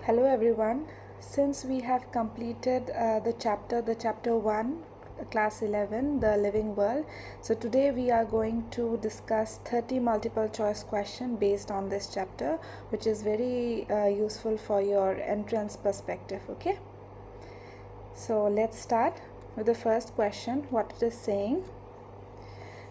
Hello everyone. Since we have completed the chapter 1, class 11, the living world. So today we are going to discuss 30 multiple choice question based on this chapter, which is very useful for your entrance perspective. Okay. So let's start with the first question. What it is saying.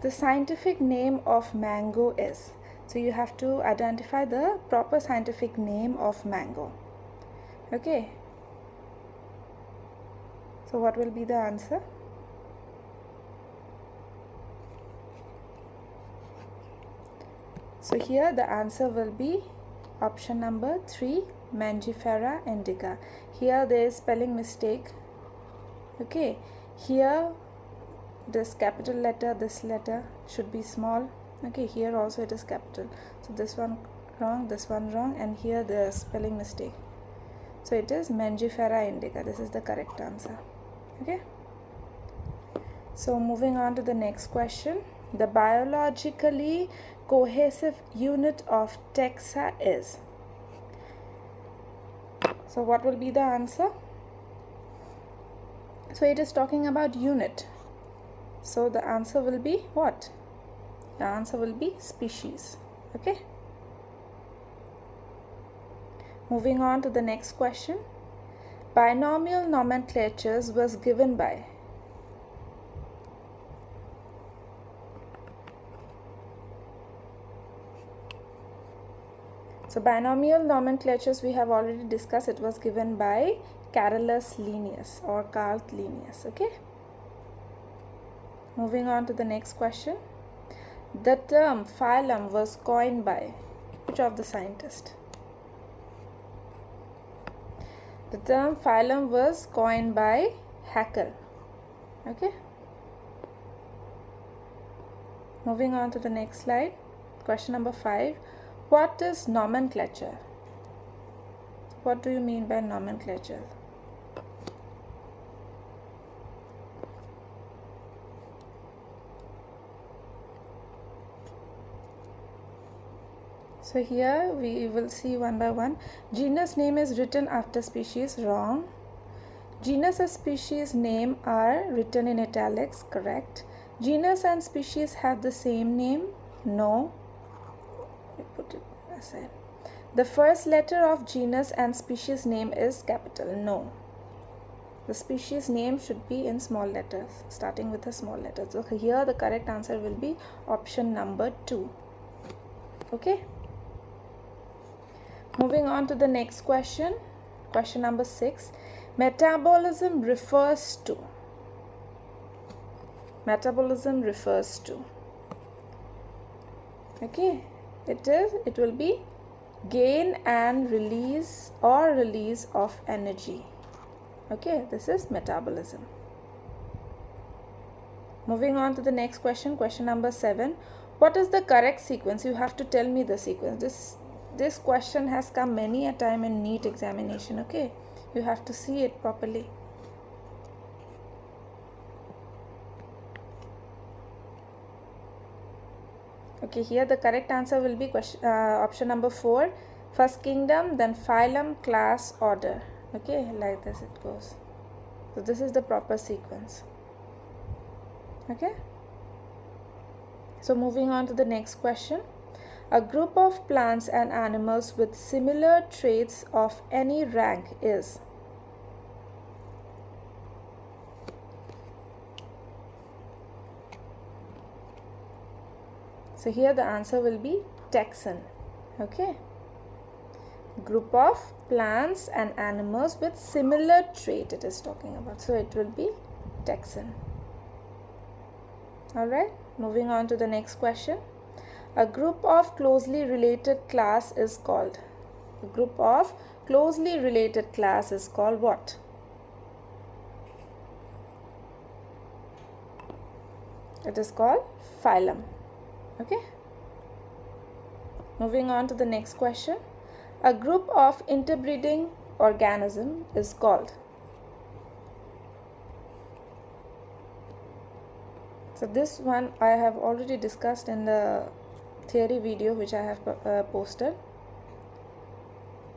The scientific name of mango is. So you have to identify the proper scientific name of mango. Okay. So what will be the answer? So here the answer will be option number 3, Mangifera Indica. Here there is spelling mistake. Okay. Here this capital letter, this letter should be small. Okay, here also it is capital. So this one wrong, and here the spelling mistake. So it is Mangifera Indica. This is the correct answer. Okay. So moving on to the next question. The biologically cohesive unit of taxa is. So what will be the answer? So it is talking about unit. So the answer will be what? The answer will be species. Okay. Moving on to the next question. Binomial nomenclatures was given by. So binomial nomenclatures we have already discussed. It was given by Carolus Linnaeus or Carl Linnaeus. Okay. Moving on to the next question. The term phylum was coined by which of the scientists? The term phylum was coined by Haeckel. Okay. Moving on to the next slide. Question number 5. What is nomenclature? What do you mean by nomenclature? So here we will see one by one. Genus name is written after species. Wrong. Genus and species name are written in italics. Correct. Genus and species have the same name. No. We put it aside. The first letter of genus and species name is capital. No. The species name should be in small letters, starting with a small letter. So here the correct answer will be option number 2. Okay. Moving on to the next question. Question number 6. Metabolism refers to. Metabolism refers to. Okay. It will be gain and release or release of energy. Okay. This is metabolism. Moving on to the next question. Question number 7. What is the correct sequence? You have to tell me the sequence. This question has come many a time in NEET examination. Okay, you have to see it properly. Okay, here the correct answer will be option number 4. First kingdom, then phylum, class, order. Okay, like this it goes. So this is the proper sequence. Okay. So moving on to the next question. A group of plants and animals with similar traits of any rank is. So here the answer will be taxon. Okay. Group of plants and animals with similar trait it is talking about. So it will be taxon. Alright. Moving on to the next question. A group of closely related class is called. A group of closely related class is called what? It is called phylum. Okay. Moving on to the next question. A group of interbreeding organism is called. So this one I have already discussed in the theory video which I have posted.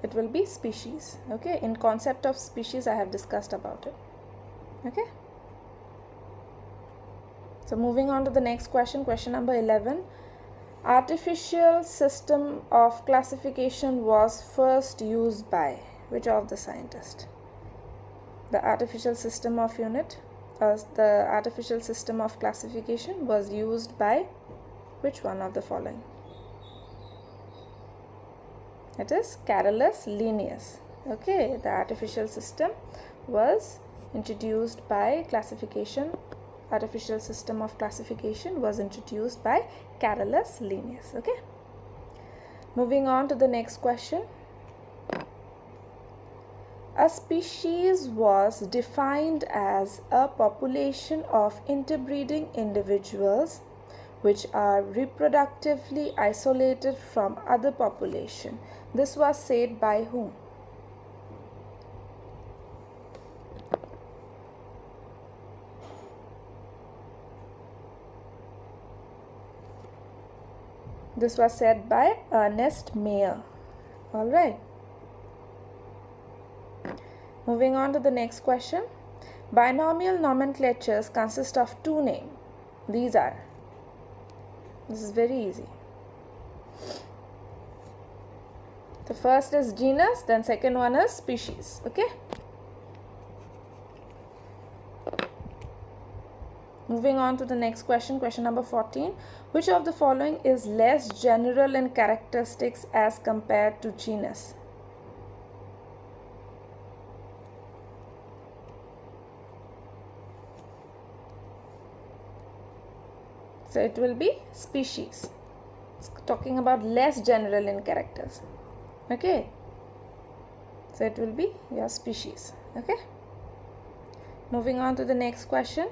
It will be species. Okay, in concept of species I have discussed about it. Okay, so moving on to the next question, question number 11. Artificial system of classification was first used by which of the scientists? The artificial system of the artificial system of classification was used by which one of the following? It is Carolus Linnaeus. Okay, the artificial system was introduced by artificial system of classification was introduced by Carolus Linnaeus. Okay, moving on to the next question. A species was defined as a population of interbreeding individuals which are reproductively isolated from other population. This was said by whom? This was said by Ernest Mayr. All right. Moving on to the next question. Binomial nomenclatures consist of two names. These are. This is very easy. The first is genus, then second one is species. Okay. Moving on to the next question, question number 14. Which of the following is less general in characteristics as compared to genus? So it will be species. It's talking about less general in characters. Okay. So it will be your species. Okay. Moving on to the next question.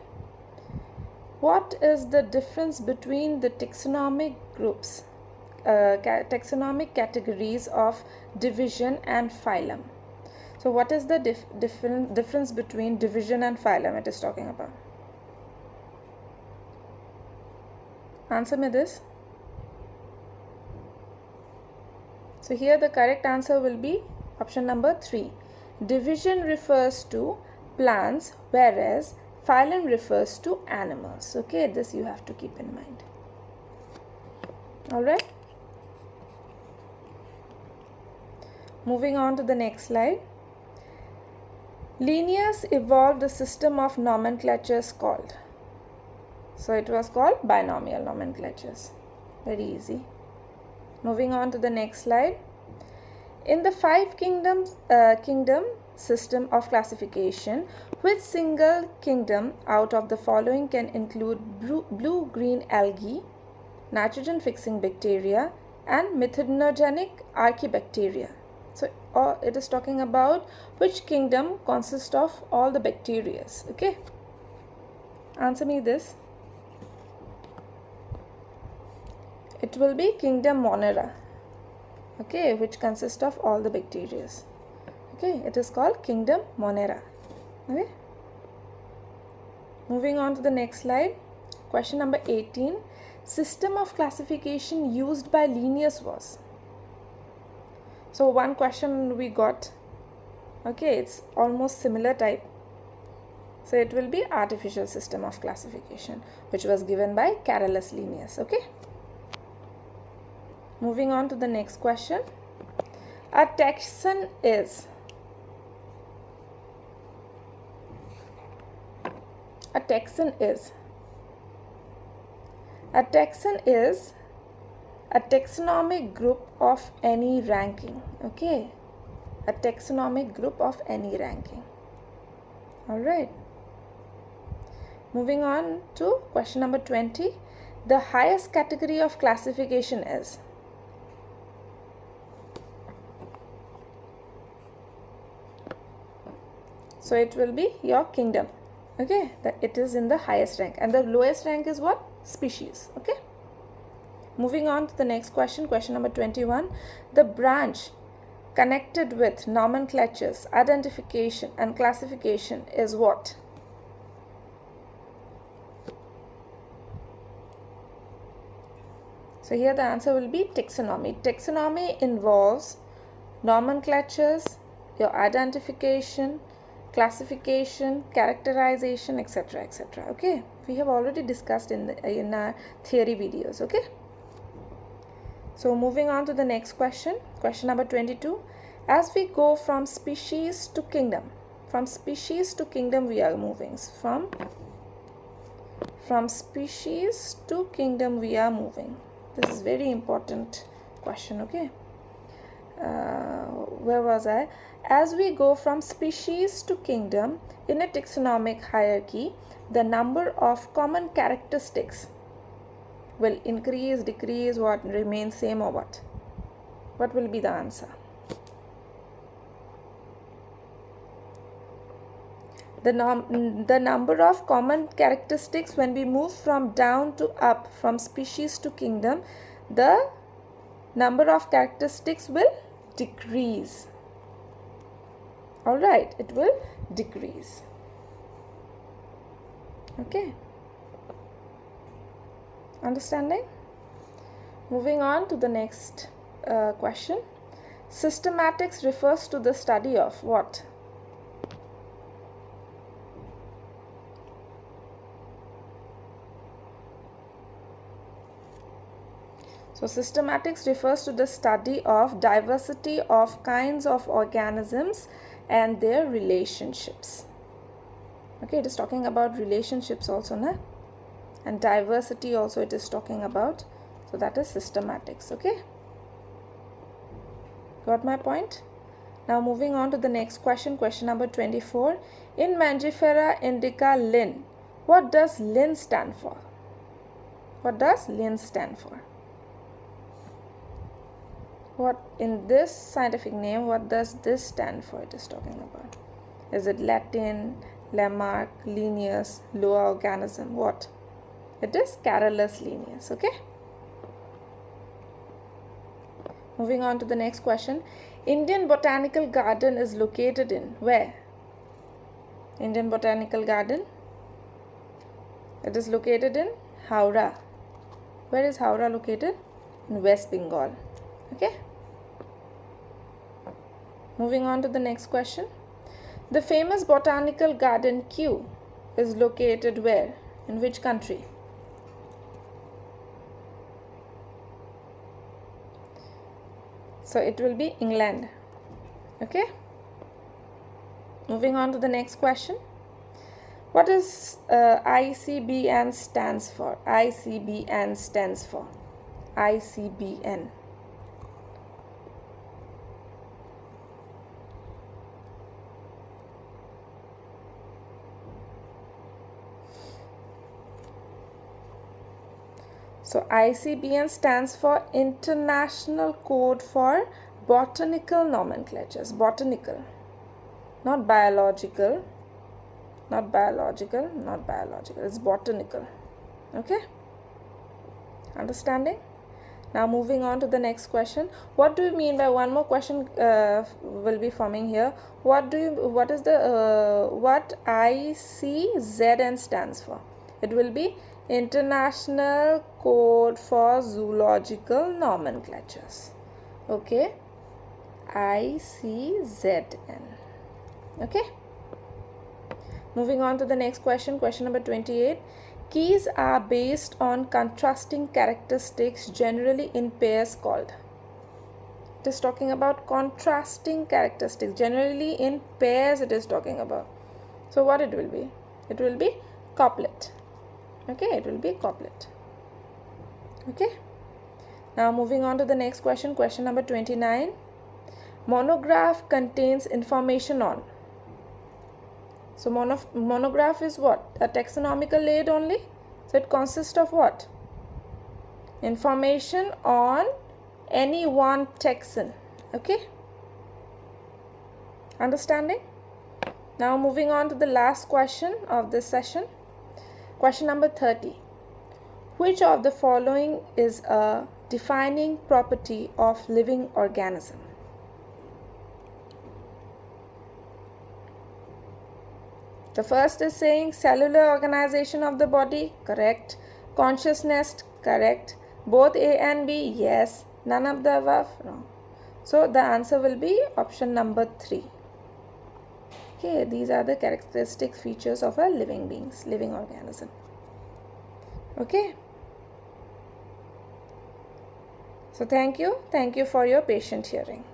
What is the difference between the taxonomic groups, taxonomic categories of division and phylum? So what is the difference between division and phylum it is talking about? Answer me this. So here the correct answer will be option number 3. Division refers to plants, whereas phylum refers to animals. Okay, this you have to keep in mind. All right. Moving on to the next slide. Linnaeus evolved a system of nomenclatures called. So it was called binomial nomenclatures. Very easy. Moving on to the next slide. In the 5 kingdom system of classification, which single kingdom out of the following can include blue-green algae, nitrogen-fixing bacteria, and methanogenetic archaebacteria? So it is talking about which kingdom consists of all the bacteria. Okay. Answer me this. It will be kingdom Monera. Okay, which consists of all the bacteria. Okay, it is called kingdom Monera. Okay. Moving on to the next slide. Question number 18. System of classification used by Linnaeus was. So one question we got. Okay, it's almost similar type. So it will be artificial system of classification, which was given by Carolus Linnaeus. Okay. Moving on to the next question. A taxon is. A taxon is. A taxon is a taxonomic group of any ranking. Okay. A taxonomic group of any ranking. All right. Moving on to question number 20. The highest category of classification is. So it will be your kingdom. Okay, it is in the highest rank, and the lowest rank is what? Species. Okay. Moving on to the next question, question number 21. The branch connected with nomenclatures, identification, and classification is what? So here the answer will be taxonomy. Taxonomy involves nomenclatures, your identification, classification, characterization, etc., etc. Okay, we have already discussed in our theory videos. Okay, so moving on to the next question, question number 22. As we go from species to kingdom, we are moving from species to kingdom we are moving. This is very important question. Okay, where was I? As we go from species to kingdom in a taxonomic hierarchy, the number of common characteristics will increase, decrease, what, remain same, or what? What will be the answer? The number of common characteristics when we move from down to up, from species to kingdom, the number of characteristics will decrease. All right, it will decrease. Okay, understanding? Moving on to the next question. Systematics refers to the study of what? So systematics refers to the study of diversity of kinds of organisms and their relationships. Okay, it is talking about relationships also, na? And diversity also it is talking about. So that is systematics. Okay, got my point? Now moving on to the next question, question number 24. In Mangifera Indica Linn, what does Linn stand for? What does Linn stand for? What in this scientific name, what does this stand for? It is talking about. Is it Latin, Lamarck, Linnaeus, lower organism? What? It is Carolus Linnaeus. Okay. Moving on to the next question. Indian Botanical Garden is located in where? Indian Botanical Garden. It is located in Howrah. Where is Howrah located? In West Bengal. Okay. Moving on to the next question. The famous Botanical Garden Kew is located where? In which country? So it will be England. Okay. Moving on to the next question. What is ICBN stands for? ICBN stands for. ICBN. So ICBN stands for International Code for Botanical Nomenclatures. Botanical, not biological, not biological, not biological. It's botanical. Okay? Understanding? Now moving on to the next question. What do you mean by, one more question will be forming here. What is the what ICZN stands for? It will be International Code for Zoological Nomenclatures. Okay, ICZN. Okay, moving on to the next question, question number 28. Keys are based on contrasting characteristics, generally in pairs, called. It is talking about contrasting characteristics, generally in pairs it is talking about. So what it will be? It will be couplet. Okay, it will be couplet. Okay, now moving on to the next question, question number 29. Monograph contains information on. So monograph is what? A taxonomical aid only. So it consists of what? Information on any one taxon. Okay, understanding? Now moving on to the last question of this session. Question number 30. Which of the following is a defining property of living organism? The first is saying cellular organization of the body, correct. Consciousness, correct. Both A and B, yes. None of the above, wrong. So the answer will be option number 3. Okay, these are the characteristic features of a living beings, living organism. Okay. So thank you for your patient hearing.